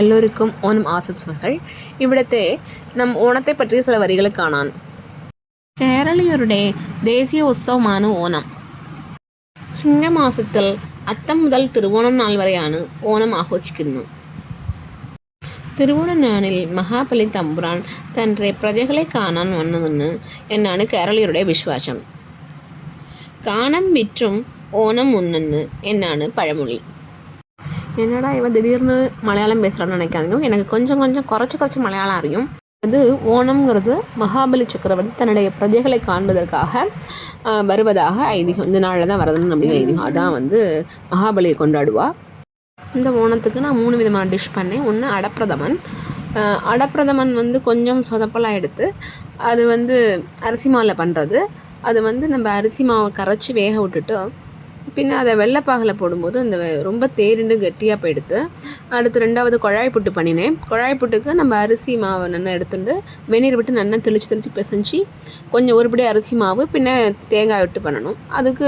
എല്ലവർക്കും ഓണം ആശംസകൾ. ഇവിടുത്തെ ഓണത്തെ പറ്റിയ ചില വരികൾ കാണാൻ. കേരളീയരുടെ ദേശീയ ഉത്സവമാണ് ഓണം. ചിങ്ങമാസത്തിൽ അത്തം മുതൽ തിരുവോണം നാൾ വരെയാണ് ഓണം ആഘോഷിക്കുന്നത്. തിരുവോണനാളിൽ മഹാബലി തമ്പുരാൻ തൻ്റെ പ്രജകളെ കാണാൻ വന്നതെന്ന് എന്നാണ് കേരളീയരുടെ വിശ്വാസം. കാണം വിറ്റും ഓണം ഉണ്ണെന്ന് എന്നാണ് പഴമൊഴി. என்னடா இவன் திடீர்னு மலையாளம் பேசுகிறான்னு நினைக்காதீங்க. எனக்கு கொஞ்சம் குறைச்சி மலையாளம் அறியும். அது ஓணம்ங்கிறது மகாபலி சக்கரவர்த்தி தன்னுடைய பிரஜைகளை காண்பதற்காக வருவதாக ஐதீகம். இந்த நாளில் தான் வரதுன்னு அப்படின்னு ஐதீகம். அதான் மகாபலியை கொண்டாடுவா. இந்த ஓணத்துக்கு நான் 3 விதமான டிஷ் பண்ணேன். ஒன்று அடப்பிரதமன். அடப்பிரதமன் கொஞ்சம் சொதப்பலாக எடுத்து அது அரிசி மாவில் பண்ணுறது. அது நம்ம அரிசி மாவை கரைச்சி வேக விட்டுட்டு பின்ன அதை வெள்ளைப்பாகில் போடும்போது அந்த ரொம்ப தேறிண்டு கெட்டியாக போயிடுத்து. அடுத்து 2வது குழாய் புட்டு பண்ணினேன். குழாய் புட்டுக்கு நம்ம அரிசி மாவை நல்லா எடுத்துட்டு வெந்நீர் விட்டு நல்லா தெளித்து பிசைஞ்சு கொஞ்சம் ஒருபடி அரிசி மாவு பின்ன தேங்காய் விட்டு பண்ணணும். அதுக்கு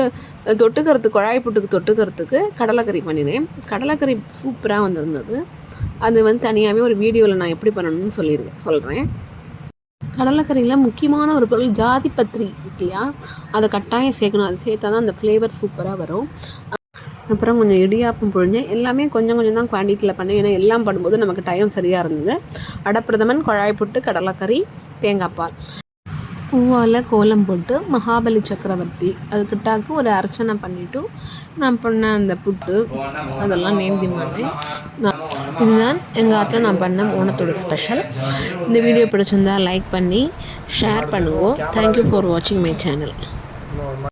தொட்டுக்கிறதுக்கு குழாய் புட்டுக்கு தொட்டுக்கிறதுக்கு கடலைக்கறி பண்ணினேன். கடலைக்கறி சூப்பராக வந்திருந்தது. அது தனியாகவே ஒரு வீடியோவில் நான் எப்படி பண்ணணும்னு சொல்கிறேன். கடலைக்கறியில் முக்கியமான ஒரு பொருள் ஜாதி பத்திரி இல்லையா, அதை கட்டாயம் சேர்க்கணும். அது சேர்த்தா தான் அந்த ஃப்ளேவர் சூப்பராக வரும். அப்புறம் கொஞ்சம் இடியாப்பம் புழிஞ்சேன். எல்லாமே கொஞ்சம் தான் குவான்டிட்டியில் பண்ணேன். ஏன்னா எல்லாம் படும்போது நமக்கு டைம் சரியாக இருந்தது. அடப்பிரதமன், குழாய் புட்டு, கடலைக்கறி, தேங்காய் பால், பூவால் கோலம் போட்டு மகாபலி சக்கரவர்த்தி அதுக்கிட்டாக்கு ஒரு அர்ச்சனை பண்ணிவிட்டு நான் பண்ண அந்த புட்டு அதெல்லாம் நேர்த்தி பண்ணேன். இதுதான் எங்கள் ஆற்றில் நான் பண்ண ஓணத்தோட ஸ்பெஷல். இந்த வீடியோ பிடிச்சிருந்தா லைக் பண்ணி ஷேர் பண்ணுவோம். தேங்க்யூ ஃபார் வாட்சிங் மை சேனல்.